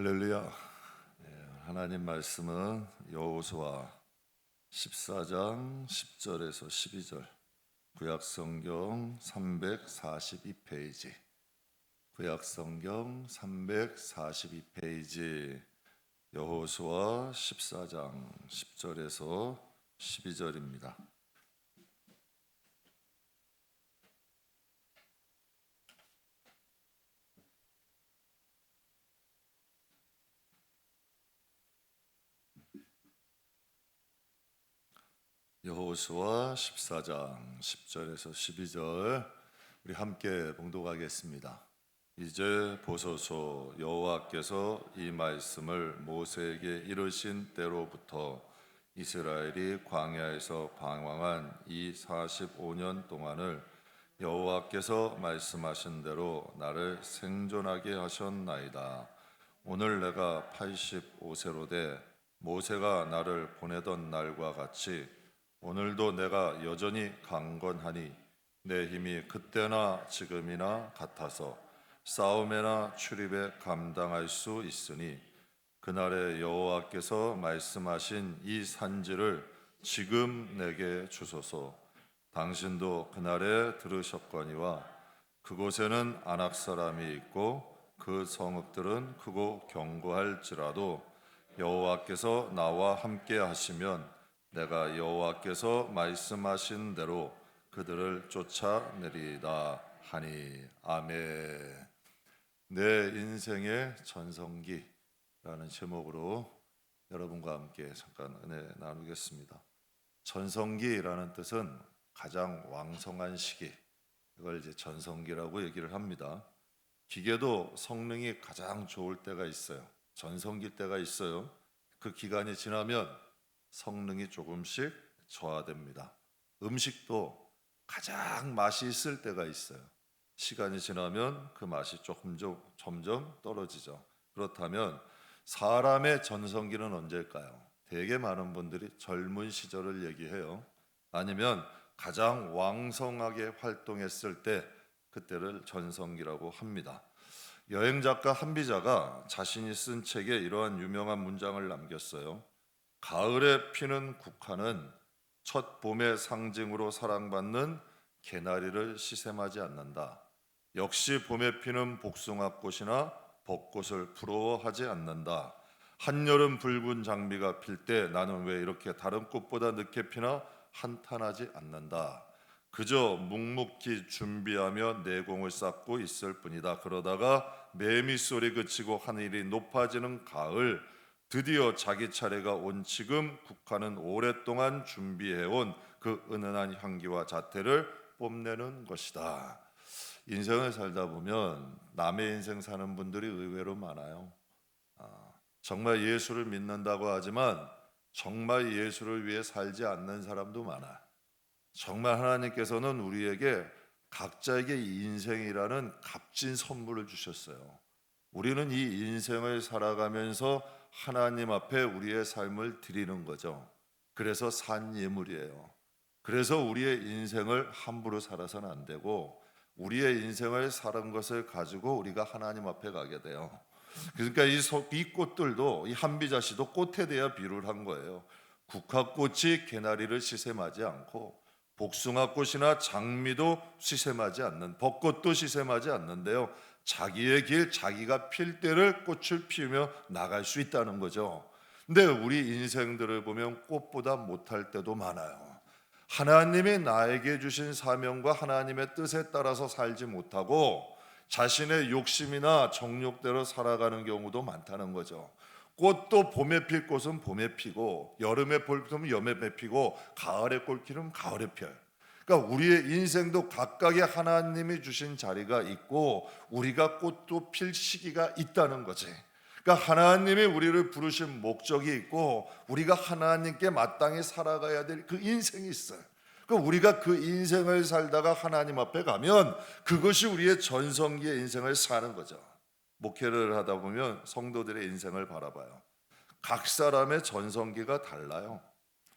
할렐루야. 하나님 말씀은 여호수아 14장 10절에서 12절, 구약성경 342페이지, 구약성경 342페이지, 여호수아 14장 10절에서 12절입니다. 여호수아 14장 10절에서 12절 우리 함께 봉독하겠습니다. 이제 보소서, 여호와께서 이 말씀을 모세에게 이르신 때로부터 이스라엘이 광야에서 방황한 이 45년 동안을 여호와께서 말씀하신 대로 나를 생존하게 하셨나이다. 오늘 내가 85세로 돼 모세가 나를 보내던 날과 같이 오늘도 내가 여전히 강건하니 내 힘이 그때나 지금이나 같아서 싸움에나 출입에 감당할 수 있으니 그날에 여호와께서 말씀하신 이 산지를 지금 내게 주소서. 당신도 그날에 들으셨거니와 그곳에는 아낙 사람이 있고 그 성읍들은 크고 견고할지라도 여호와께서 나와 함께 하시면 내가 여호와께서 말씀하신 대로 그들을 쫓아내리다 하니. 아멘. 내 인생의 전성기라는 제목으로 여러분과 함께 잠깐 은혜 나누겠습니다. 전성기라는 뜻은 가장 왕성한 시기, 이걸 이제 전성기라고 얘기를 합니다. 기계도 성능이 가장 좋을 때가 있어요. 전성기 때가 있어요. 그 기간이 지나면 성능이 조금씩 저하됩니다. 음식도 가장 맛이 있을 때가 있어요. 시간이 지나면 그 맛이 점점 떨어지죠. 그렇다면 사람의 전성기는 언제일까요? 되게 많은 분들이 젊은 시절을 얘기해요. 아니면 가장 왕성하게 활동했을 때, 그때를 전성기라고 합니다. 여행작가 한비자가 자신이 쓴 책에 이러한 유명한 문장을 남겼어요. 가을에 피는 국화는 첫 봄의 상징으로 사랑받는 개나리를 시샘하지 않는다. 역시 봄에 피는 복숭아꽃이나 벚꽃을 부러워하지 않는다. 한여름 붉은 장미가 필 때 나는 왜 이렇게 다른 꽃보다 늦게 피나 한탄하지 않는다. 그저 묵묵히 준비하며 내공을 쌓고 있을 뿐이다. 그러다가 매미 소리 그치고 하늘이 높아지는 가을, 드디어 자기 차례가 온 지금 국화는 오랫동안 준비해온 그 은은한 향기와 자태를 뽐내는 것이다. 인생을 살다 보면 남의 인생 사는 분들이 의외로 많아요. 정말 예수를 믿는다고 하지만 정말 예수를 위해 살지 않는 사람도 많아. 정말 하나님께서는 우리에게 각자에게 인생이라는 값진 선물을 주셨어요. 우리는 이 인생을 살아가면서 하나님 앞에 우리의 삶을 드리는 거죠. 그래서 산 예물이에요. 그래서 우리의 인생을 함부로 살아서는 안 되고, 우리의 인생을 사는 것을 가지고 우리가 하나님 앞에 가게 돼요. 그러니까 이 꽃들도, 이 한비자씨도 꽃에 대해 비유를 한 거예요. 국화꽃이 개나리를 시샘하지 않고 복숭아꽃이나 장미도 시샘하지 않는, 벚꽃도 시샘하지 않는데요, 자기의 길, 자기가 필 때를 꽃을 피우며 나갈 수 있다는 거죠. 근데 우리 인생들을 보면 꽃보다 못할 때도 많아요. 하나님이 나에게 주신 사명과 하나님의 뜻에 따라서 살지 못하고 자신의 욕심이나 정욕대로 살아가는 경우도 많다는 거죠. 꽃도 봄에 필 꽃은 봄에 피고, 여름에 볼 꽃은 여름에 피고, 가을에 꽃 피면 가을에 펴요. 그러니까 우리의 인생도 각각의 하나님이 주신 자리가 있고 우리가 꽃도 필 시기가 있다는 거지. 그러니까 하나님이 우리를 부르신 목적이 있고 우리가 하나님께 마땅히 살아가야 될 그 인생이 있어요. 그러니까 우리가 그 인생을 살다가 하나님 앞에 가면 그것이 우리의 전성기의 인생을 사는 거죠. 목회를 하다 보면 성도들의 인생을 바라봐요. 각 사람의 전성기가 달라요.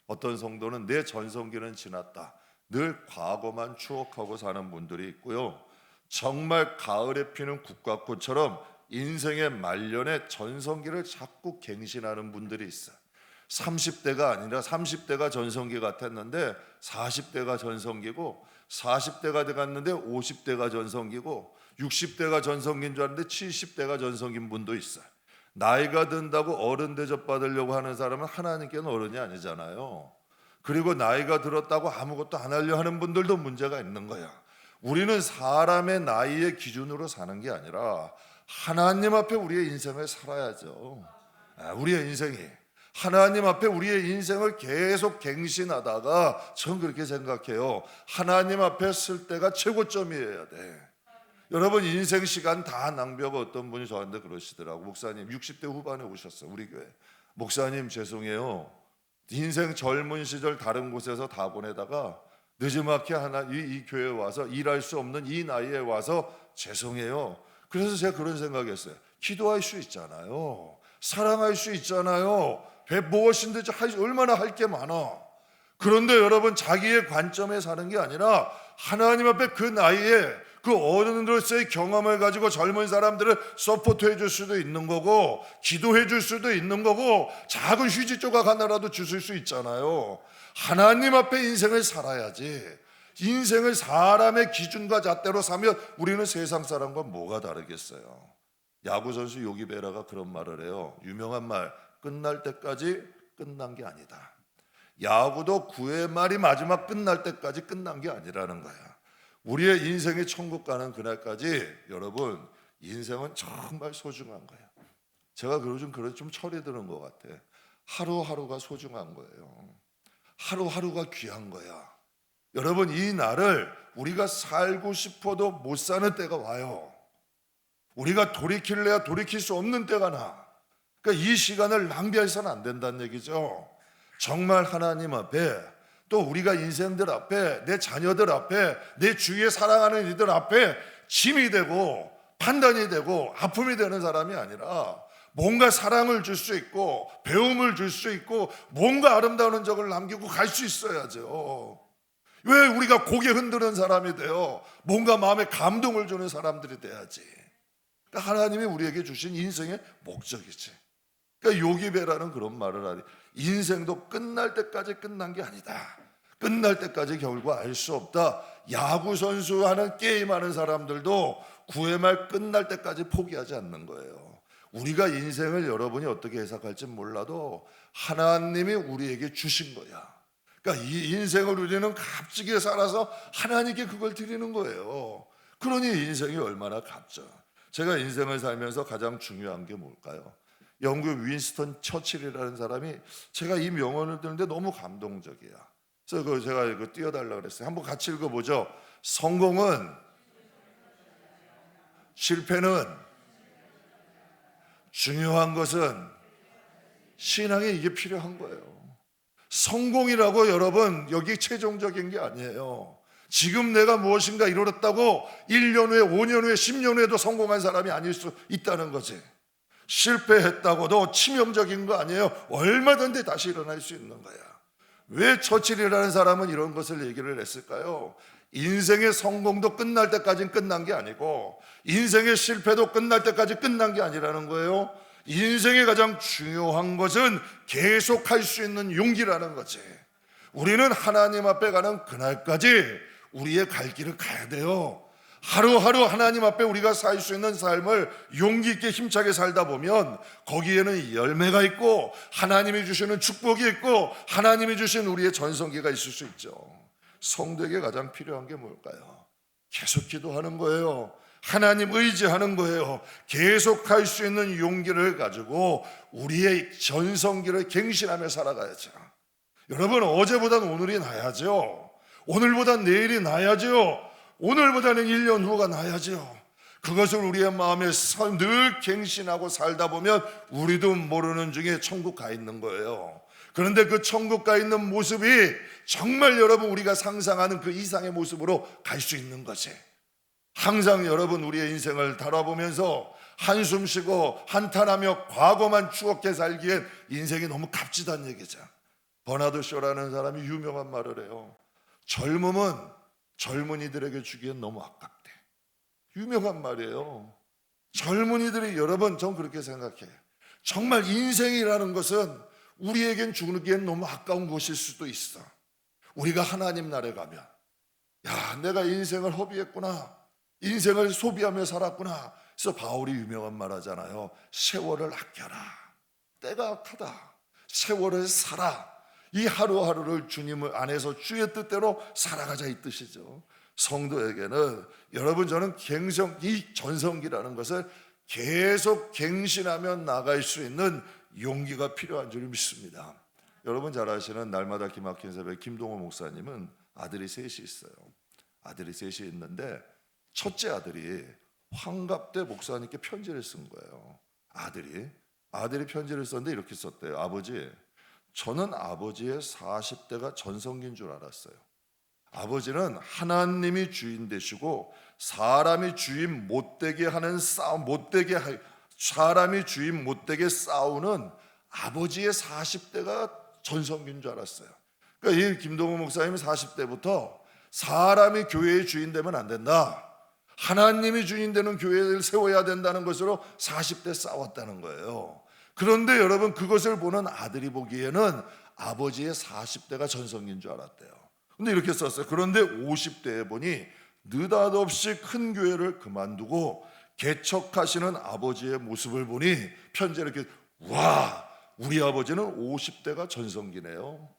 어떤 성도는 내 전성기는 지났다, 늘 과거만 추억하고 사는 분들이 있고요, 정말 가을에 피는 국화꽃처럼 인생의 말년에 전성기를 자꾸 갱신하는 분들이 있어요. 30대가 아니라 30대가 전성기 같았는데 40대가 전성기고, 40대가 돼갔는데 50대가 전성기고, 60대가 전성기인 줄 알았는데 70대가 전성기인 분도 있어요. 나이가 든다고 어른 대접 받으려고 하는 사람은 하나님께는 어른이 아니잖아요. 그리고 나이가 들었다고 아무것도 안 하려 하는 분들도 문제가 있는 거야. 우리는 사람의 나이의 기준으로 사는 게 아니라 하나님 앞에 우리의 인생을 살아야죠. 우리의 인생이 하나님 앞에 우리의 인생을 계속 갱신하다가, 전 그렇게 생각해요. 하나님 앞에 쓸 때가 최고점이어야 돼. 여러분, 인생 시간 다 낭비하고, 어떤 분이 저한테 그러시더라고. 목사님, 60대 후반에 오셨어요, 우리 교회. 목사님, 죄송해요. 인생 젊은 시절 다른 곳에서 다 보내다가 늦지막히 이 교회에 와서 일할 수 없는 이 나이에 와서 죄송해요. 그래서 제가 그런 생각했어요. 기도할 수 있잖아요. 사랑할 수 있잖아요. 무엇인데 얼마나 할 게 많아. 그런데 여러분, 자기의 관점에 사는 게 아니라 하나님 앞에 그 나이에 그 어른으로서의 경험을 가지고 젊은 사람들을 서포트해 줄 수도 있는 거고, 기도해 줄 수도 있는 거고, 작은 휴지 조각 하나라도 주실 수 있잖아요. 하나님 앞에 인생을 살아야지. 인생을 사람의 기준과 잣대로 사면 우리는 세상 사람과 뭐가 다르겠어요. 야구선수 요기베라가 그런 말을 해요. 유명한 말, 끝날 때까지 끝난 게 아니다. 야구도 9회 말이 마지막 끝날 때까지 끝난 게 아니라는 거야. 우리의 인생이 천국 가는 그날까지 여러분, 인생은 정말 소중한 거예요. 제가 좀 철이 드는 것 같아. 하루하루가 소중한 거예요. 하루하루가 귀한 거야. 여러분, 이 날을 우리가 살고 싶어도 못 사는 때가 와요. 우리가 돌이킬래야 돌이킬 수 없는 때가 나. 그러니까 이 시간을 낭비해서는 안 된다는 얘기죠. 정말 하나님 앞에, 또 우리가 인생들 앞에, 내 자녀들 앞에, 내 주위에 사랑하는 이들 앞에 짐이 되고 판단이 되고 아픔이 되는 사람이 아니라, 뭔가 사랑을 줄 수 있고 배움을 줄 수 있고 뭔가 아름다운 흔적을 남기고 갈 수 있어야죠. 왜 우리가 고개 흔드는 사람이 돼요? 뭔가 마음에 감동을 주는 사람들이 돼야지. 그러니까 하나님이 우리에게 주신 인생의 목적이지. 그러니까 요기베라는 그런 말을 하니, 인생도 끝날 때까지 끝난 게 아니다. 끝날 때까지 결과 알 수 없다. 야구 선수 하는 게임하는 사람들도 9회 말 끝날 때까지 포기하지 않는 거예요. 우리가 인생을 여러분이 어떻게 해석할지 몰라도 하나님이 우리에게 주신 거야. 그러니까 이 인생을 우리는 값지게 살아서 하나님께 그걸 드리는 거예요. 그러니 인생이 얼마나 값져. 제가 인생을 살면서 가장 중요한 게 뭘까요? 영국 윈스턴 처칠이라는 사람이, 제가 이 명언을 듣는데 너무 감동적이야. 그래서 제가 이거 띄워달라고 그랬어요. 한번 같이 읽어보죠. 성공은, 실패는, 중요한 것은, 신앙에 이게 필요한 거예요. 성공이라고 여러분, 여기 최종적인 게 아니에요. 지금 내가 무엇인가 이루었다고 1년 후에, 5년 후에, 10년 후에도 성공한 사람이 아닐 수 있다는 거지. 실패했다고도 치명적인 거 아니에요. 얼마든지 다시 일어날 수 있는 거야. 왜 처칠이라는 사람은 이런 것을 얘기를 했을까요? 인생의 성공도 끝날 때까지는 끝난 게 아니고, 인생의 실패도 끝날 때까지 끝난 게 아니라는 거예요. 인생의 가장 중요한 것은 계속할 수 있는 용기라는 거지. 우리는 하나님 앞에 가는 그날까지 우리의 갈 길을 가야 돼요. 하루하루 하나님 앞에 우리가 살 수 있는 삶을 용기 있게 힘차게 살다 보면 거기에는 열매가 있고, 하나님이 주시는 축복이 있고, 하나님이 주신 우리의 전성기가 있을 수 있죠. 성도에게 가장 필요한 게 뭘까요? 계속 기도하는 거예요. 하나님 의지하는 거예요. 계속 할 수 있는 용기를 가지고 우리의 전성기를 갱신하며 살아가야죠. 여러분, 어제보다는 오늘이 나야죠. 오늘보다는 내일이 나야죠. 오늘보다는 1년 후가 나야죠. 그것을 우리의 마음에 늘 갱신하고 살다 보면 우리도 모르는 중에 천국 가 있는 거예요. 그런데 그 천국 가 있는 모습이 정말 여러분, 우리가 상상하는 그 이상의 모습으로 갈 수 있는 거지. 항상 여러분, 우리의 인생을 돌아보면서 한숨 쉬고 한탄하며 과거만 추억해 살기엔 인생이 너무 값지다는 얘기죠. 버나드 쇼라는 사람이 유명한 말을 해요. 젊음은 젊은이들에게 주기엔 너무 아깝대. 유명한 말이에요. 젊은이들이 여러분, 전 그렇게 생각해요. 정말 인생이라는 것은 우리에겐 죽기엔 너무 아까운 것일 수도 있어. 우리가 하나님 나라에 가면, 야, 내가 인생을 허비했구나, 인생을 소비하며 살았구나. 그래서 바울이 유명한 말 하잖아요. 세월을 아껴라. 때가 악하다. 세월을 살아. 이 하루하루를 주님 안에서 주의 뜻대로 살아가자, 이 뜻이죠. 성도에게는 여러분, 저는 이 전성기라는 것을 계속 갱신하며 나갈 수 있는 용기가 필요한 줄 믿습니다. 여러분 잘 아시는 날마다 기막힌 새벽 김동호 목사님은 아들이 셋이 있어요. 아들이 셋이 있는데 첫째 아들이 환갑 때 목사님께 편지를 쓴 거예요. 아들이 편지를 썼는데 이렇게 썼대요. 아버지, 저는 아버지의 40대가 전성기인 줄 알았어요. 아버지는 하나님이 주인 되시고 사람이 주인 못되게 하는 사람이 주인 못되게 싸우는 아버지의 40대가 전성기인 줄 알았어요. 그러니까 이 김동호 목사님은 40대부터 사람이 교회의 주인 되면 안 된다, 하나님이 주인 되는 교회를 세워야 된다는 것으로 40대 싸웠다는 거예요. 그런데 여러분, 그것을 보는 아들이 보기에는 아버지의 40대가 전성기인 줄 알았대요. 근데 이렇게 썼어요. 그런데 50대에 보니 느닷없이 큰 교회를 그만두고 개척하시는 아버지의 모습을 보니 편지에 이렇게, 와, 우리 아버지는 50대가 전성기네요.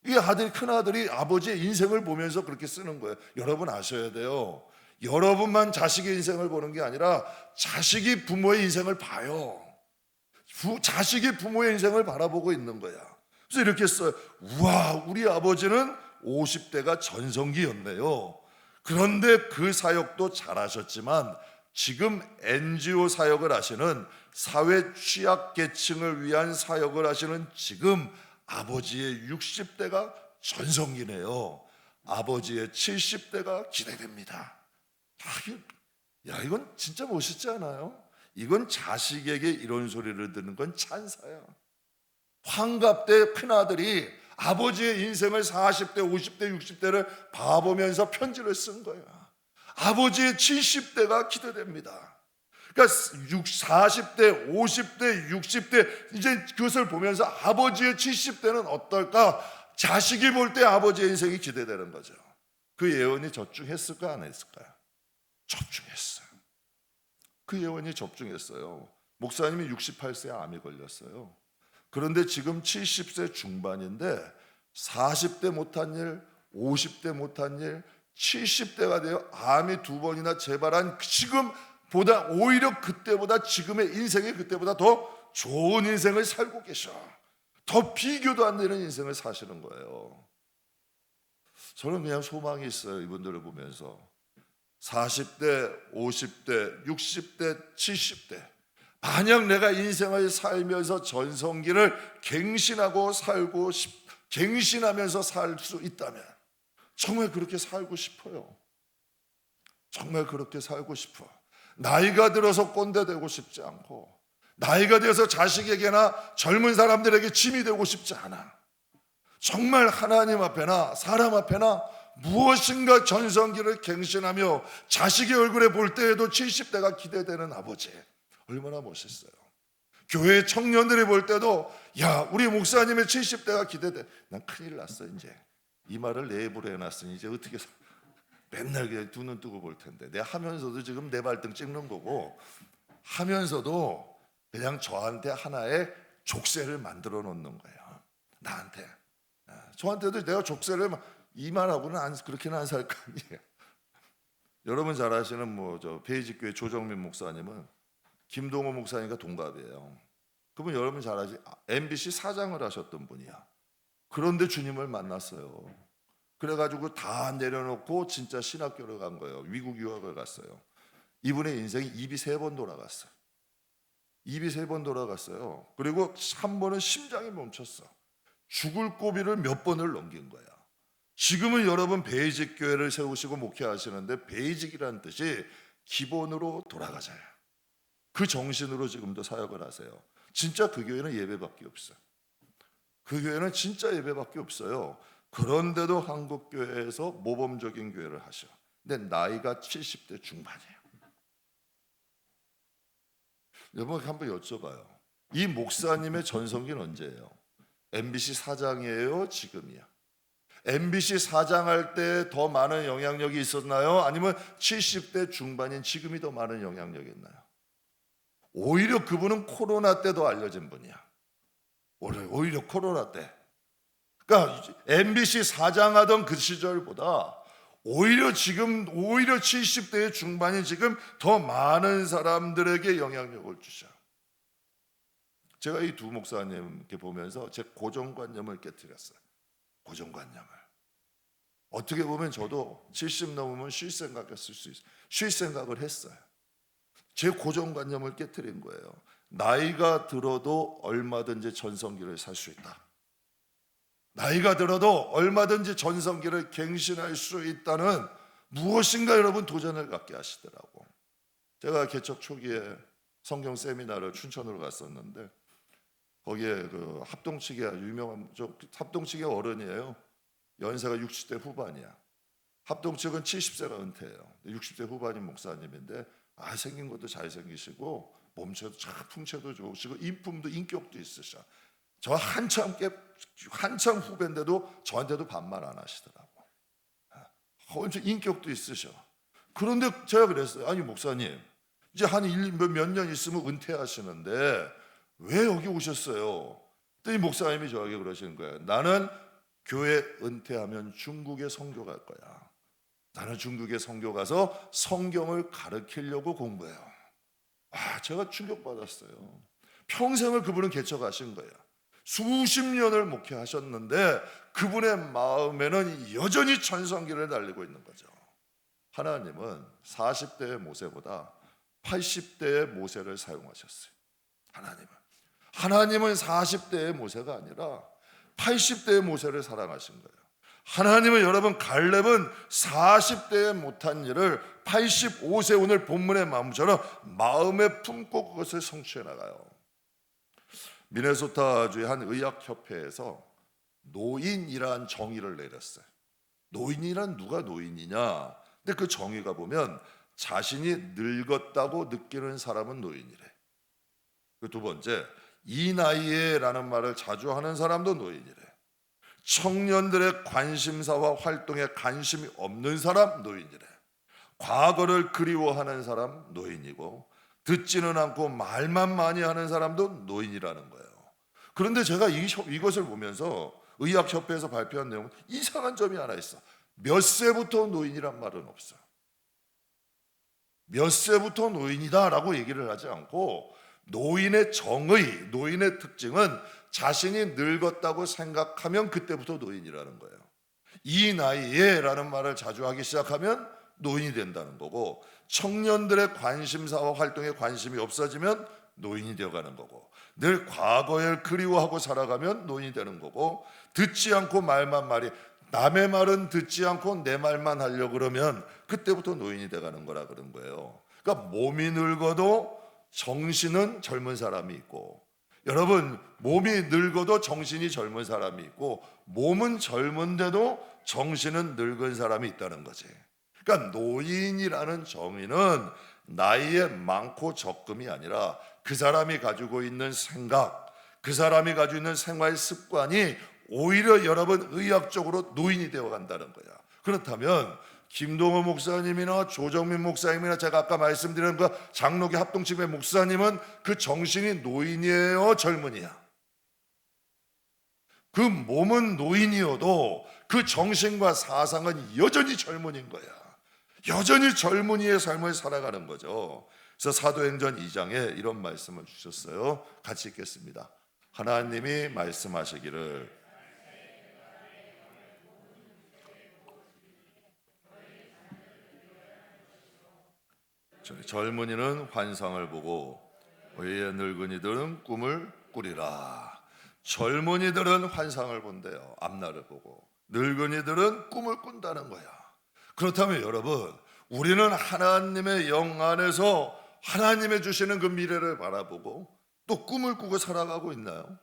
이 큰 아들이 아버지의 인생을 보면서 그렇게 쓰는 거예요. 여러분 아셔야 돼요. 여러분만 자식의 인생을 보는 게 아니라 자식이 부모의 인생을 봐요. 자식이 부모의 인생을 바라보고 있는 거야. 그래서 이렇게 써요. 우와, 우리 아버지는 50대가 전성기였네요. 그런데 그 사역도 잘하셨지만 지금 NGO 사역을 하시는, 사회 취약계층을 위한 사역을 하시는 지금 아버지의 60대가 전성기네요. 아버지의 70대가 기대됩니다. 야, 이건 진짜 멋있지 않아요? 이건 자식에게 이런 소리를 듣는 건 찬사야. 환갑 때 큰아들이 아버지의 인생을 40대, 50대, 60대를 봐보면서 편지를 쓴 거야. 아버지의 70대가 기대됩니다. 그러니까 40대, 50대, 60대, 이제 그것을 보면서 아버지의 70대는 어떨까? 자식이 볼 때 아버지의 인생이 기대되는 거죠. 그 예언이 적중했을까, 안 했을까요? 적중했어요. 그 예언이 적중했어요. 목사님이 68세에 암이 걸렸어요. 그런데 지금 70세 중반인데 40대 못한 일, 50대 못한 일, 70대가 되어 암이 2번이나 재발한 지금보다, 오히려 그때보다, 지금의 인생이 그때보다 더 좋은 인생을 살고 계셔. 더 비교도 안 되는 인생을 사시는 거예요. 저는 그냥 소망이 있어요. 이분들을 보면서 40대, 50대, 60대, 70대, 만약 내가 인생을 살면서 전성기를 갱신하면서 살 수 있다면 정말 그렇게 살고 싶어요. 정말 그렇게 살고 싶어. 나이가 들어서 꼰대 되고 싶지 않고, 나이가 되어서 자식에게나 젊은 사람들에게 짐이 되고 싶지 않아. 정말 하나님 앞에나 사람 앞에나 무엇인가 전성기를 갱신하며 자식의 얼굴에 볼 때에도 70대가 기대되는 아버지, 얼마나 멋있어요. 교회 청년들이 볼 때도, 야, 우리 목사님의 70대가 기대돼. 난 큰일 났어. 이제 이 말을 내 입으로 해놨으니 이제 어떻게 맨날 그냥 두 눈 뜨고 볼 텐데, 내가 하면서도 지금 내 발등 찍는 거고, 하면서도 그냥 저한테 하나의 족쇄를 만들어 놓는 거예요. 나한테. 저한테도 내가 족쇄를 이 말하고는 그렇게는 안 살 거 아니에요. 여러분 잘 아시는 베이직교회 조정민 목사님은 김동호 목사님과 동갑이에요. 그분 여러분 잘 아시, MBC 사장을 하셨던 분이야. 그런데 주님을 만났어요. 그래가지고 다 내려놓고 진짜 신학교를 간 거예요. 미국 유학을 갔어요. 이분의 인생이 입이 3번 돌아갔어요. 입이 3번 돌아갔어요. 그리고 한 번은 심장이 멈췄어. 죽을 고비를 몇 번을 넘긴 거야. 지금은 여러분 베이직 교회를 세우시고 목회하시는데, 베이직이라는 뜻이 기본으로 돌아가자요. 그 정신으로 지금도 사역을 하세요. 진짜 그 교회는 예배밖에 없어요. 그 교회는 진짜 예배밖에 없어요. 그런데도 한국 교회에서 모범적인 교회를 하셔. 근데 나이가 70대 중반이에요. 여러분 한번 여쭤봐요. 이 목사님의 전성기는 언제예요? MBC 사장이에요? 지금이야? MBC 사장할 때 더 많은 영향력이 있었나요? 아니면 70대 중반인 지금이 더 많은 영향력이 있나요? 오히려 그분은 코로나 때 더 알려진 분이야. 오히려 코로나 때. 그러니까 MBC 사장하던 그 시절보다 오히려 70대의 중반이 지금 더 많은 사람들에게 영향력을 주셔. 제가 이 두 목사님께 보면서 제 고정관념을 깨뜨렸어요. 고정관념을. 어떻게 보면 저도 70 넘으면 쉴 생각을 쉴 생각을 했어요. 제 고정관념을 깨뜨린 거예요. 나이가 들어도 얼마든지 전성기를 살 수 있다. 나이가 들어도 얼마든지 전성기를 갱신할 수 있다는 무엇인가 여러분 도전을 갖게 하시더라고. 제가 개척 초기에 성경 세미나를 춘천으로 갔었는데 거기에 그 합동치계 유명한 합동치계 어른이에요. 연세가 60대 후반이야. 합동측은 70세가 은퇴해요. 60대 후반인 목사님인데 생긴 것도 잘생기시고 몸체도 참 풍채도 좋으시고 인품도 인격도 있으셔. 저 한참 후배인데도 저한테도 반말 안 하시더라고. 엄청 인격도 있으셔. 그런데 제가 그랬어요. 아니 목사님 이제 한 몇 년 있으면 은퇴하시는데 왜 여기 오셨어요? 그랬더니 목사님이 저에게 그러시는 거예요. 나는 교회 은퇴하면 중국에 선교 갈 거야. 나는 중국에 선교 가서 성경을 가르치려고 공부해요. 제가 충격받았어요. 평생을 그분은 개척하신 거예요. 수십 년을 목회하셨는데 그분의 마음에는 여전히 전성기를 달리고 있는 거죠. 하나님은 40대의 모세보다 80대의 모세를 사용하셨어요. 하나님은 40대의 모세가 아니라 80대의 모세를 사랑하신 거예요. 하나님은 여러분 갈렙은 40대에 못한 일을 85세 오늘 본문의 마음처럼 마음에 품고 그것을 성취해 나가요. 미네소타주의 한 의학협회에서 노인이란 정의를 내렸어요. 노인이란 누가 노인이냐? 근데 그 정의가 보면 자신이 늙었다고 느끼는 사람은 노인이래. 그 두 번째, 이 나이에 라는 말을 자주 하는 사람도 노인이래. 청년들의 관심사와 활동에 관심이 없는 사람 노인이래. 과거를 그리워하는 사람 노인이고 듣지는 않고 말만 많이 하는 사람도 노인이라는 거예요. 그런데 제가 이것을 보면서 의학협회에서 발표한 내용은 이상한 점이 하나 있어. 몇 세부터 노인이란 말은 없어요. 몇 세부터 노인이다라고 얘기를 하지 않고 노인의 정의, 노인의 특징은 자신이 늙었다고 생각하면 그때부터 노인이라는 거예요. 이 나이에 라는 말을 자주 하기 시작하면 노인이 된다는 거고 청년들의 관심사와 활동에 관심이 없어지면 노인이 되어가는 거고 늘 과거를 그리워하고 살아가면 노인이 되는 거고 듣지 않고 말만 말이 남의 말은 듣지 않고 내 말만 하려고 그러면 그때부터 노인이 돼가는 거라 그런 거예요. 그러니까 몸이 늙어도 정신은 젊은 사람이 있고 여러분 몸이 늙어도 정신이 젊은 사람이 있고 몸은 젊은데도 정신은 늙은 사람이 있다는 거지. 그러니까 노인이라는 정의는 나이에 많고 적음이 아니라 그 사람이 가지고 있는 생각, 그 사람이 가지고 있는 생활 습관이 오히려 여러분 의학적으로 노인이 되어 간다는 거야. 그렇다면 김동호 목사님이나 조정민 목사님이나 제가 아까 말씀드린 그 장로교 합동집회 목사님은 그 정신이 노인이에요, 젊은이야? 그 몸은 노인이어도 그 정신과 사상은 여전히 젊은인 거야. 여전히 젊은이의 삶을 살아가는 거죠. 그래서 사도행전 2장에 이런 말씀을 주셨어요. 같이 읽겠습니다. 하나님이 말씀하시기를 젊은이는 환상을 보고 의의 늙은이들은 꿈을 꾸리라. 젊은이들은 환상을 본대요. 앞날을 보고. 늙은이들은 꿈을 꾼다는 거야. 그렇다면 여러분 우리는 하나님의 영 안에서 하나님의 주시는 그 미래를 바라보고 또 꿈을 꾸고 살아가고 있나요?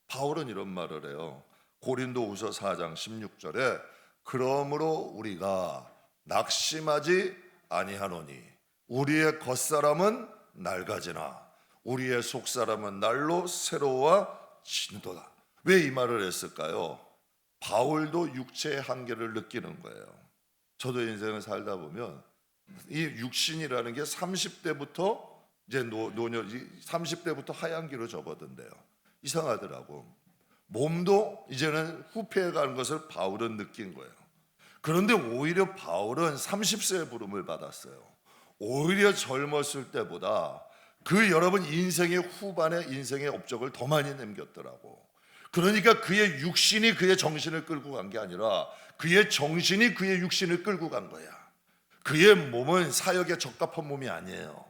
바울은 이런 말을 해요. 고린도후서 4장 16절에 그러므로 우리가 낙심하지 아니하노니 우리의 겉사람은 낡아지나 우리의 속사람은 날로 새로워지는도다. 왜 이 말을 했을까요? 바울도 육체의 한계를 느끼는 거예요. 저도 인생을 살다 보면 이 육신이라는 게 30대부터 이제 노년 30대부터 하얀기로 접어든대요. 이상하더라고. 몸도 이제는 후퇴해 가는 것을 바울은 느낀 거예요. 그런데 오히려 바울은 30세의 부름을 받았어요. 오히려 젊었을 때보다 그 여러분 인생의 후반에 인생의 업적을 더 많이 남겼더라고. 그러니까 그의 육신이 그의 정신을 끌고 간 게 아니라 그의 정신이 그의 육신을 끌고 간 거야. 그의 몸은 사역에 적합한 몸이 아니에요.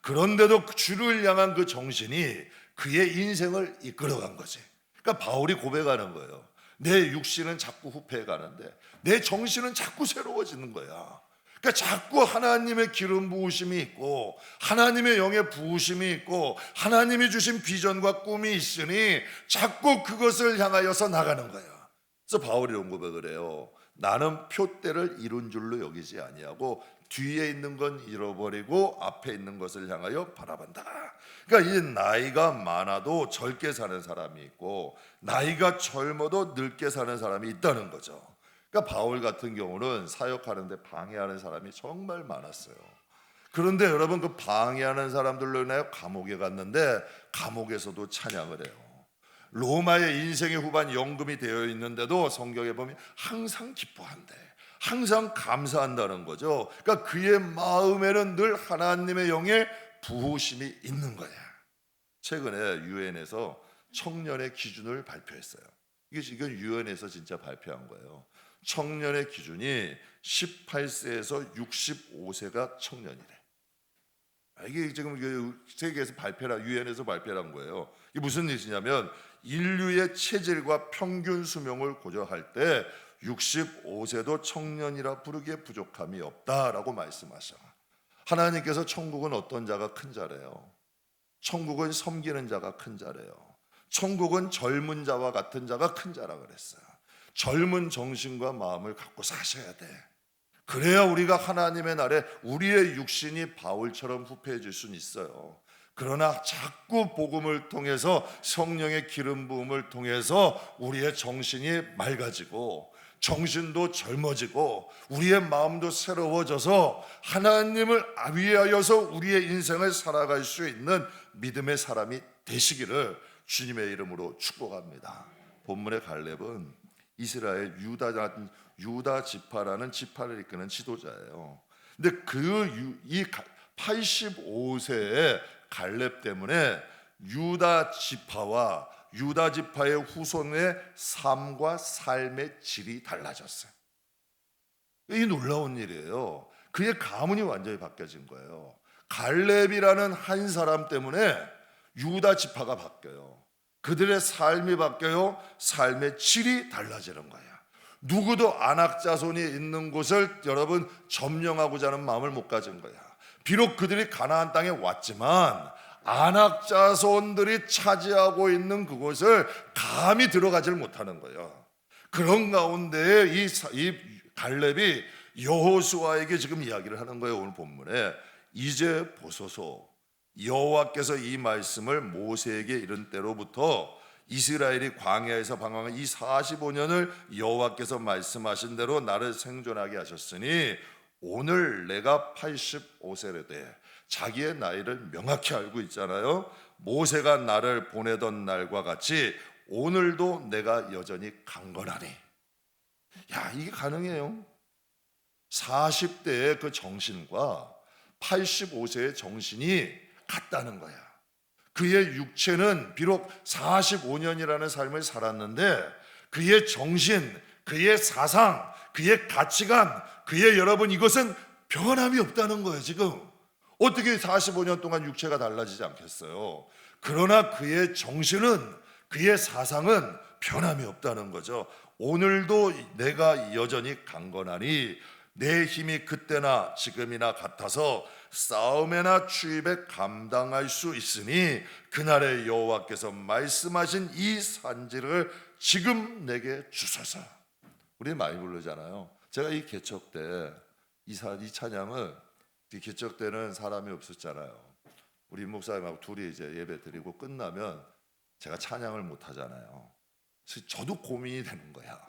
그런데도 주를 향한 그 정신이 그의 인생을 이끌어간 거지. 그러니까 바울이 고백하는 거예요. 내 육신은 자꾸 후패해 가는데 내 정신은 자꾸 새로워지는 거야. 그러니까 자꾸 하나님의 기름 부으심이 있고 하나님의 영의 부으심이 있고 하나님이 주신 비전과 꿈이 있으니 자꾸 그것을 향하여서 나가는 거야. 그래서 바울이 이런 고백을 해요. 나는 표대를 이룬 줄로 여기지 아니하고 뒤에 있는 건 잃어버리고 앞에 있는 것을 향하여 바라본다. 그러니까 이 나이가 많아도 젊게 사는 사람이 있고 나이가 젊어도 늙게 사는 사람이 있다는 거죠. 그러니까 바울 같은 경우는 사역하는데 방해하는 사람이 정말 많았어요. 그런데 여러분 그 방해하는 사람들로 인하여 감옥에 갔는데 감옥에서도 찬양을 해요. 로마의 인생의 후반 연금이 되어 있는데도 성경에 보면 항상 기뻐한대. 항상 감사한다는 거죠. 그러니까 그의 마음에는 늘 하나님의 영의 부으심이 있는 거야. 최근에 유엔에서 청년의 기준을 발표했어요. 이건 유엔에서 진짜 발표한 거예요. 청년의 기준이 18세에서 65세가 청년이래. 이게 지금 세계에서 유엔에서 발표한 거예요. 이게 무슨 뜻이냐면 인류의 체질과 평균 수명을 고려할 때 65세도 청년이라 부르기에 부족함이 없다라고 말씀하셔. 하나님께서 천국은 어떤 자가 큰 자래요? 천국은 섬기는 자가 큰 자래요. 천국은 젊은 자와 같은 자가 큰 자라 그랬어요. 젊은 정신과 마음을 갖고 사셔야 돼. 그래야 우리가 하나님의 날에 우리의 육신이 바울처럼 후패해질 수는 있어요. 그러나 자꾸 복음을 통해서 성령의 기름 부음을 통해서 우리의 정신이 맑아지고 정신도 젊어지고 우리의 마음도 새로워져서 하나님을 위하여서 우리의 인생을 살아갈 수 있는 믿음의 사람이 되시기를 주님의 이름으로 축복합니다. 본문의 갈렙은 이스라엘 유다 지파라는 지파를 이끄는 지도자예요. 근데 이 85세의 갈렙 때문에 유다 지파와 유다 지파의 후손의 삶과 삶의 질이 달라졌어요. 이 놀라운 일이에요. 그의 가문이 완전히 바뀌어진 거예요. 갈렙이라는 한 사람 때문에 유다 지파가 바뀌어요. 그들의 삶이 바뀌어요. 삶의 질이 달라지는 거예요. 누구도 안악자손이 있는 곳을 여러분 점령하고자 하는 마음을 못 가진 거야. 비록 그들이 가나안 땅에 왔지만 안악자손들이 차지하고 있는 그곳을 감히 들어가질 못하는 거예요. 그런 가운데 이 갈렙이 여호수아에게 지금 이야기를 하는 거예요. 오늘 본문에 이제 보소서 여호와께서 이 말씀을 모세에게 이른 때로부터 이스라엘이 광야에서 방황한 이 45년을 여호와께서 말씀하신 대로 나를 생존하게 하셨으니 오늘 내가 85세래되 자기의 나이를 명확히 알고 있잖아요. 모세가 나를 보내던 날과 같이 오늘도 내가 여전히 강건하니. 야, 이게 가능해요? 40대의 그 정신과 85세의 정신이 같다는 거야. 그의 육체는 비록 45년이라는 삶을 살았는데 그의 정신, 그의 사상, 그의 가치관, 그의 여러분 이것은 변함이 없다는 거예요. 지금 어떻게 45년 동안 육체가 달라지지 않겠어요? 그러나 그의 정신은, 그의 사상은 변함이 없다는 거죠. 오늘도 내가 여전히 강건하니 내 힘이 그때나 지금이나 같아서 싸움에나 추입에 감당할 수 있으니 그날의 여호와께서 말씀하신 이 산지를 지금 내게 주소서. 우리 많이 부르잖아요. 제가 이 개척 때 이 찬양을, 이 개척 때는 사람이 없었잖아요. 우리 목사님하고 둘이 이제 예배 드리고 끝나면 제가 찬양을 못 하잖아요. 그래서 저도 고민이 되는 거야.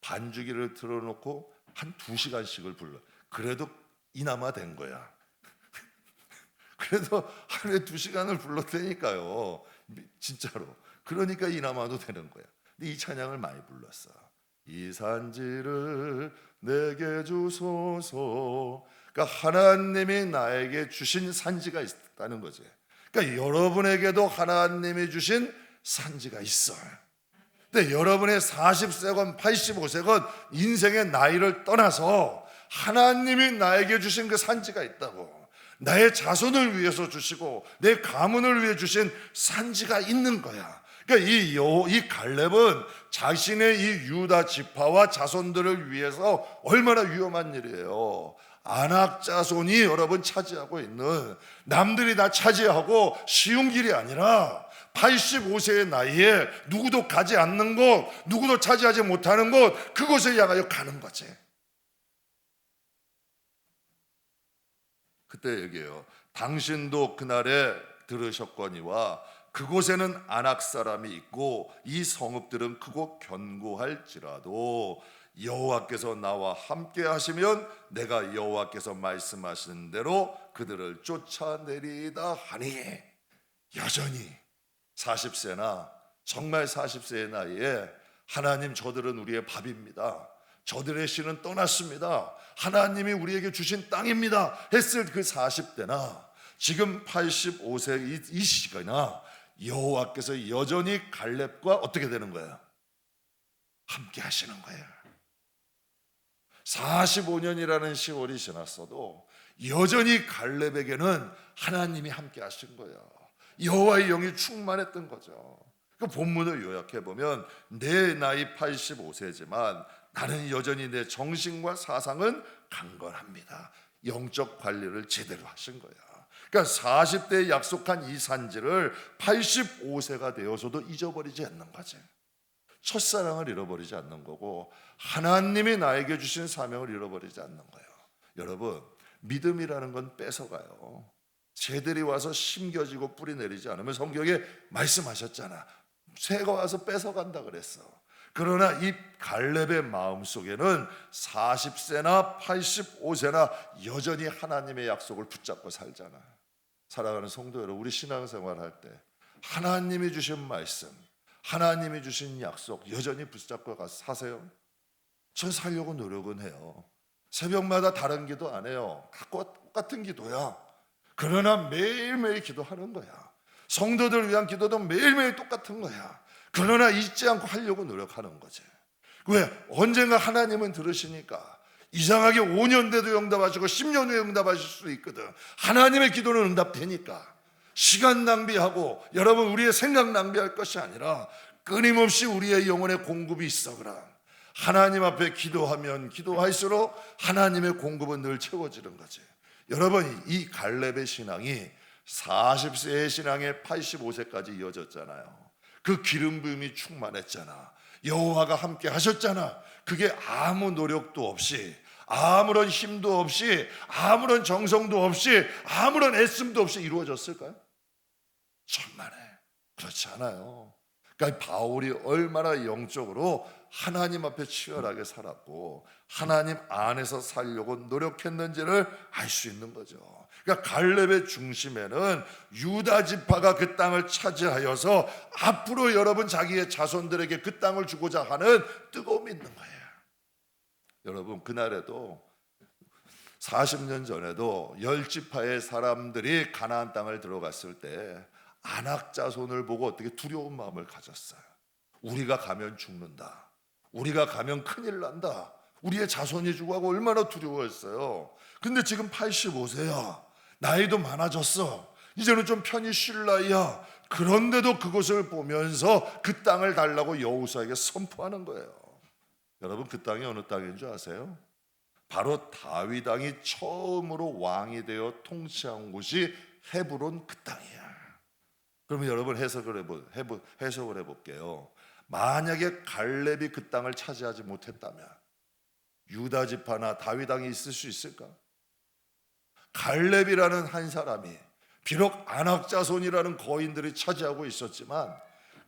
반주기를 틀어놓고 한 2시간씩을 불러. 그래도 이나마 된 거야. 그래도 하루에 2시간을 불렀다니까요. 진짜로. 그러니까 이나마도 되는 거야. 근데 이 찬양을 많이 불렀어. 이 산지를 내게 주소서. 그러니까 하나님이 나에게 주신 산지가 있다는 거지. 그러니까 여러분에게도 하나님이 주신 산지가 있어요. 근데 여러분의 40세건 85세건 인생의 나이를 떠나서 하나님이 나에게 주신 그 산지가 있다고. 나의 자손을 위해서 주시고 내 가문을 위해 주신 산지가 있는 거야. 그러니까 이 갈렙은 자신의 이 유다 지파와 자손들을 위해서 얼마나 위험한 일이에요. 아낙 자손이 여러분 차지하고 있는, 남들이 다 차지하고 쉬운 길이 아니라 85세의 나이에 누구도 가지 않는 곳, 누구도 차지하지 못하는 곳, 그곳을 향하여 가는 거지. 그때 얘기해요. 당신도 그날에 들으셨거니와 그곳에는 아낙 사람이 있고 이 성읍들은 크고 견고할지라도 여호와께서 나와 함께 하시면 내가 여호와께서 말씀하시는 대로 그들을 쫓아내리다 하니, 여전히 40세나 정말 40세의 나이에 하나님, 저들은 우리의 밥입니다, 저들의 신은 떠났습니다, 하나님이 우리에게 주신 땅입니다 했을 그 40대나 지금 85세 이 시기나 여호와께서 여전히 갈렙과 어떻게 되는 거예요? 함께 하시는 거예요. 45년이라는 세월이 지났어도 여전히 갈렙에게는 하나님이 함께 하신 거예요. 여호와의 영이 충만했던 거죠. 그 본문을 요약해 보면 내 나이 85세지만 나는 여전히 내 정신과 사상은 강건합니다. 영적 관리를 제대로 하신 거야. 그러니까 40대에 약속한 이 산지를 85세가 되어서도 잊어버리지 않는 거지. 첫사랑을 잃어버리지 않는 거고 하나님이 나에게 주신 사명을 잃어버리지 않는 거예요. 여러분, 믿음이라는 건 뺏어가요. 새들이 와서 심겨지고 뿌리 내리지 않으면 성경에 말씀하셨잖아. 새가 와서 뺏어간다 그랬어. 그러나 이 갈렙의 마음속에는 40세나 85세나 여전히 하나님의 약속을 붙잡고 살잖아. 사랑하는 성도 여러분, 우리 신앙생활 할 때 하나님이 주신 말씀, 하나님이 주신 약속 여전히 붙잡고 가서 사세요? 저 살려고 노력은 해요. 새벽마다 다른 기도 안 해요. 다 똑같은 기도야. 그러나 매일매일 기도하는 거야. 성도들 위한 기도도 매일매일 똑같은 거야. 그러나 잊지 않고 하려고 노력하는 거지. 왜? 언젠가 하나님은 들으시니까. 이상하게 5년 돼도 응답하시고 10년 후에 응답하실 수 있거든. 하나님의 기도는 응답되니까. 시간 낭비하고 여러분 우리의 생각 낭비할 것이 아니라 끊임없이 우리의 영혼의 공급이 있어. 그럼 하나님 앞에 기도하면 기도할수록 하나님의 공급은 늘 채워지는 거지. 여러분, 이 갈렙의 신앙이 40세의 신앙에 85세까지 이어졌잖아요. 그 기름 부음이 충만했잖아. 여호와가 함께 하셨잖아. 그게 아무 노력도 없이, 아무런 힘도 없이, 아무런 정성도 없이, 아무런 애씀도 없이 이루어졌을까요? 천만에 그렇지 않아요. 그러니까 바울이 얼마나 영적으로 하나님 앞에 치열하게 살았고 하나님 안에서 살려고 노력했는지를 알 수 있는 거죠. 그러니까 갈렙의 중심에는 유다 지파가 그 땅을 차지하여서 앞으로 여러분 자기의 자손들에게 그 땅을 주고자 하는 뜨거움이 있는 거예요. 여러분, 그날에도 40년 전에도 10지파의 사람들이 가나안 땅을 들어갔을 때 아낙 자손을 보고 어떻게 두려운 마음을 가졌어요. 우리가 가면 죽는다, 우리가 가면 큰일 난다, 우리의 자손이 죽어가고 얼마나 두려워했어요. 근데 지금 85세야. 나이도 많아졌어. 이제는 좀 편히 쉴 나이야. 그런데도 그것을 보면서 그 땅을 달라고 여호수아에게 선포하는 거예요. 여러분, 그 땅이 어느 땅인 줄 아세요? 바로 다윗 왕이 처음으로 왕이 되어 통치한 곳이 헤브론 그 땅이야. 그러면 여러분 해석을 해볼게요. 만약에 갈렙이 그 땅을 차지하지 못했다면 유다 지파나 다윗 왕이 있을 수 있을까? 갈렙이라는 한 사람이 비록 아낙 자손이라는 거인들이 차지하고 있었지만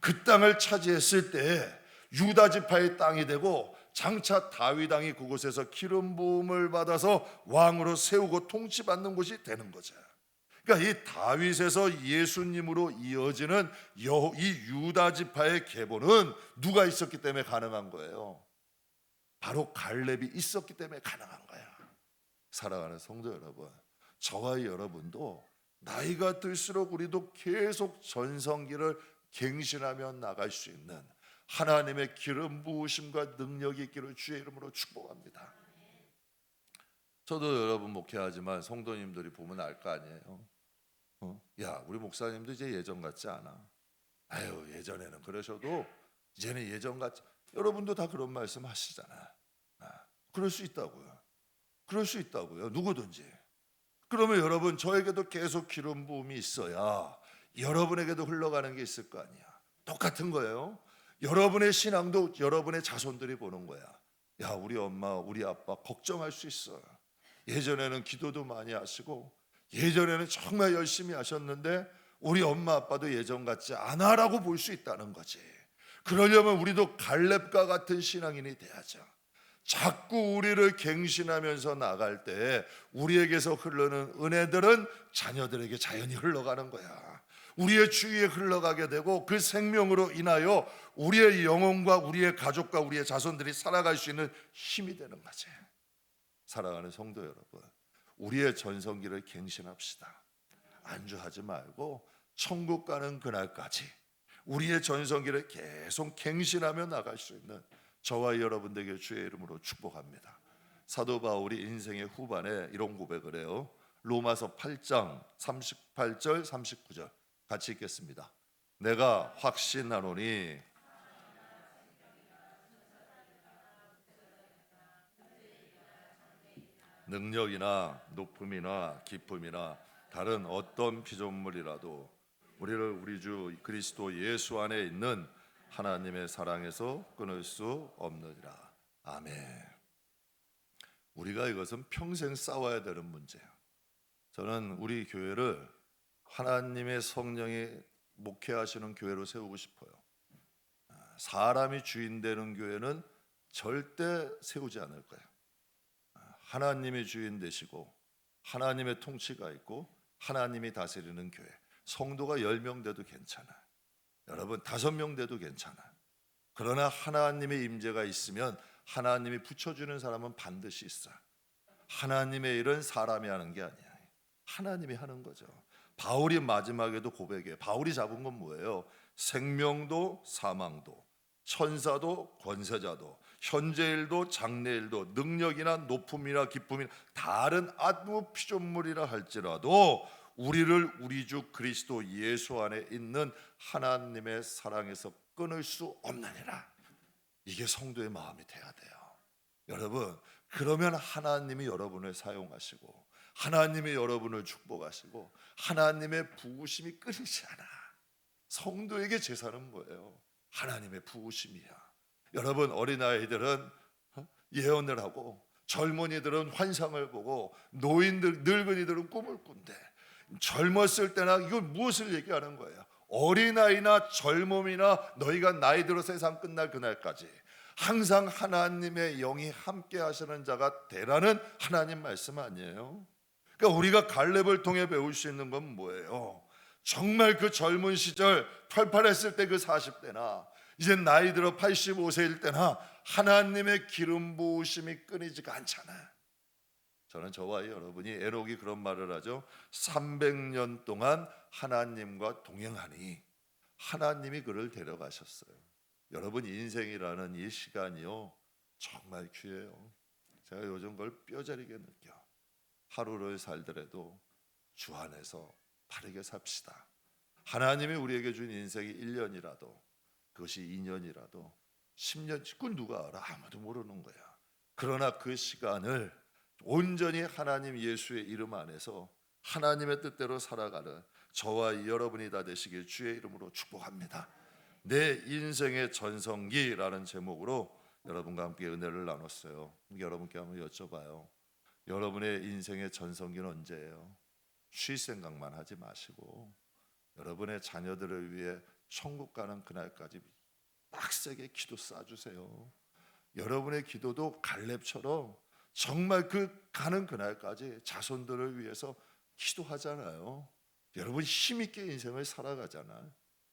그 땅을 차지했을 때 유다 지파의 땅이 되고 장차 다윗 왕이 그곳에서 기름 부음을 받아서 왕으로 세우고 통치받는 곳이 되는 거죠. 그러니까 이 다윗에서 예수님으로 이어지는 이 유다 지파의 계보는 누가 있었기 때문에 가능한 거예요? 바로 갈렙이 있었기 때문에 가능한 거야. 사랑하는 성도 여러분, 저와 여러분도 나이가 들수록 우리도 계속 전성기를 갱신하며 나갈 수 있는 하나님의 기름 부으심과 능력이 있기를 주의 이름으로 축복합니다. 저도 여러분 목회하지만 성도님들이 보면 알 거 아니에요. 야, 우리 목사님도 이제 예전 같지 않아. 아유, 예전에는 그러셔도 이제는 예전 같지. 여러분도 다 그런 말씀 하시잖아. 그럴 수 있다고요. 그럴 수 있다고요. 누구든지. 그러면 여러분, 저에게도 계속 기름 부음이 있어야 여러분에게도 흘러가는 게 있을 거 아니야. 똑같은 거예요. 여러분의 신앙도 여러분의 자손들이 보는 거야. 야, 우리 엄마, 우리 아빠 걱정할 수 있어. 예전에는 기도도 많이 하시고 예전에는 정말 열심히 하셨는데 우리 엄마 아빠도 예전 같지 않아라고 볼 수 있다는 거지. 그러려면 우리도 갈렙과 같은 신앙인이 돼야죠. 자꾸 우리를 갱신하면서 나갈 때 우리에게서 흐르는 은혜들은 자녀들에게 자연히 흘러가는 거야. 우리의 주위에 흘러가게 되고 그 생명으로 인하여 우리의 영혼과 우리의 가족과 우리의 자손들이 살아갈 수 있는 힘이 되는 거지. 사랑하는 성도 여러분, 우리의 전성기를 갱신합시다. 안주하지 말고 천국 가는 그날까지 우리의 전성기를 계속 갱신하며 나갈 수 있는 저와 여러분들에게 주의 이름으로 축복합니다. 사도 바울이 인생의 후반에 이런 고백을 해요. 로마서 8장 38절 39절 같이 읽겠습니다. 내가 확신하노니 능력이나 높음이나 기쁨이나 다른 어떤 피조물이라도 우리를 우리 주 그리스도 예수 안에 있는 하나님의 사랑에서 끊을 수 없느니라. 아멘. 우리가 이것은 평생 싸워야 되는 문제예요. 저는 우리 교회를 하나님의 성령이 목회하시는 교회로 세우고 싶어요. 사람이 주인 되는 교회는 절대 세우지 않을 거예요. 하나님이 주인 되시고 하나님의 통치가 있고 하나님이 다스리는 교회. 성도가 10명 돼도 괜찮아요. 여러분 5명 돼도 괜찮아요. 그러나 하나님의 임재가 있으면 하나님이 붙여주는 사람은 반드시 있어요. 하나님의 일은 사람이 하는 게 아니에요. 하나님이 하는 거죠. 바울이 마지막에도 고백해요. 바울이 잡은 건 뭐예요? 생명도 사망도 천사도 권세자도 현재일도 장래일도 능력이나 높음이나 기쁨이나 다른 아무 피조물이라 할지라도 우리를 우리 주 그리스도 예수 안에 있는 하나님의 사랑에서 끊을 수 없느니라. 이게 성도의 마음이 돼야 돼요. 여러분, 그러면 하나님이 여러분을 사용하시고 하나님이 여러분을 축복하시고 하나님의 부으심이 끊이지 않아. 성도에게 제사는 뭐예요? 하나님의 부으심이야. 여러분, 어린아이들은 예언을 하고 젊은이들은 환상을 보고 노인들, 늙은이들은 꿈을 꾼대. 젊었을 때나 이건 무엇을 얘기하는 거예요? 어린아이나 젊음이나 너희가 나이 들어 세상 끝날 그날까지 항상 하나님의 영이 함께 하시는 자가 되라는 하나님 말씀 아니에요? 그러니까 우리가 갈렙을 통해 배울 수 있는 건 뭐예요? 정말 그 젊은 시절 팔팔했을 때 그 40대나 이제 나이 들어 85세일 때나 하나님의 기름 부으심이 끊이지가 않잖아요. 저는 저와 여러분이 에녹이 그런 말을 하죠. 300년 동안 하나님과 동행하니 하나님이 그를 데려가셨어요. 여러분, 인생이라는 이 시간이요 정말 귀해요. 제가 요즘 그걸 뼈저리게 느껴. 하루를 살더라도 주 안에서 바르게 삽시다. 하나님이 우리에게 준 인생이 1년이라도 그것이 2년이라도 10년, 그건 누가 알아? 아무도 모르는 거야. 그러나 그 시간을 온전히 하나님 예수의 이름 안에서 하나님의 뜻대로 살아가는 저와 여러분이 다 되시길 주의 이름으로 축복합니다. 내 인생의 전성기라는 제목으로 여러분과 함께 은혜를 나눴어요. 여러분께 한번 여쭤봐요. 여러분의 인생의 전성기는 언제예요? 쉴 생각만 하지 마시고 여러분의 자녀들을 위해 천국 가는 그날까지 빡세게 기도 쌓아주세요. 여러분의 기도도 갈렙처럼 정말 그 가는 그날까지 자손들을 위해서 기도하잖아요. 여러분 힘있게 인생을 살아가잖아요.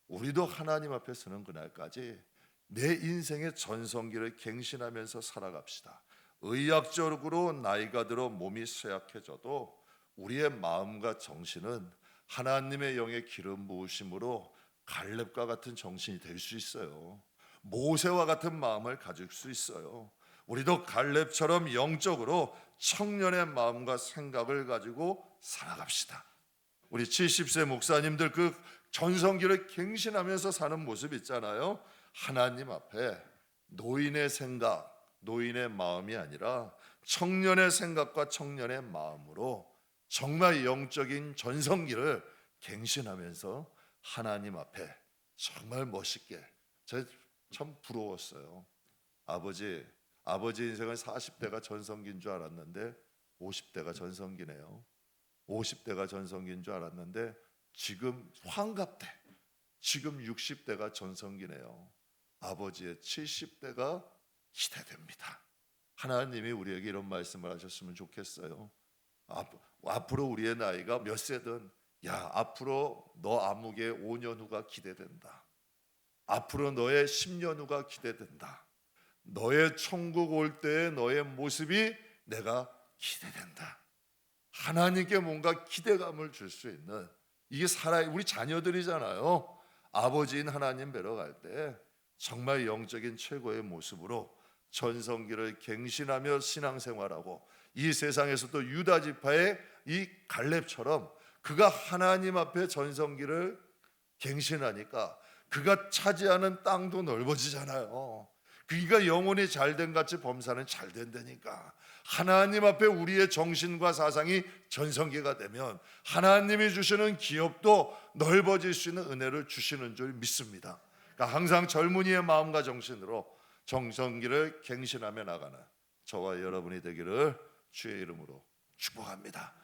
우리도 하나님 앞에 서는 그날까지 내 인생의 전성기를 갱신하면서 살아갑시다. 의학적으로 나이가 들어 몸이 쇠약해져도 우리의 마음과 정신은 하나님의 영의 기름 부으심으로 갈렙과 같은 정신이 될 수 있어요. 모세와 같은 마음을 가질 수 있어요. 우리도 갈렙처럼 영적으로 청년의 마음과 생각을 가지고 살아갑시다. 우리 70세 목사님들 그 전성기를 갱신하면서 사는 모습 있잖아요. 하나님 앞에 노인의 생각, 노인의 마음이 아니라 청년의 생각과 청년의 마음으로 정말 영적인 전성기를 갱신하면서 하나님 앞에 정말 멋있게, 제가 참 부러웠어요. 아버지 인생은 40대가 전성기인 줄 알았는데 50대가 전성기네요. 50대가 전성기인 줄 알았는데 지금 환갑 때, 지금 60대가 전성기네요. 아버지의 70대가 기대됩니다. 하나님이 우리에게 이런 말씀을 하셨으면 좋겠어요. 앞으로 우리의 나이가 몇 세든 야, 앞으로 너 암흑의 5년 후가 기대된다. 앞으로 너의 10년 후가 기대된다. 너의 천국 올 때의 너의 모습이 내가 기대된다. 하나님께 뭔가 기대감을 줄 수 있는, 이게 우리 자녀들이잖아요. 아버지인 하나님 뵈러 갈 때 정말 영적인 최고의 모습으로 전성기를 갱신하며 신앙생활하고 이 세상에서도 유다 지파의 이 갈렙처럼 그가 하나님 앞에 전성기를 갱신하니까 그가 차지하는 땅도 넓어지잖아요. 그가 영혼이 잘된 같이 범사는 잘 된다니까. 하나님 앞에 우리의 정신과 사상이 전성기가 되면 하나님이 주시는 기업도 넓어질 수 있는 은혜를 주시는 줄 믿습니다. 그러니까 항상 젊은이의 마음과 정신으로 전성기를 갱신하며 나가는 저와 여러분이 되기를 주의 이름으로 축복합니다.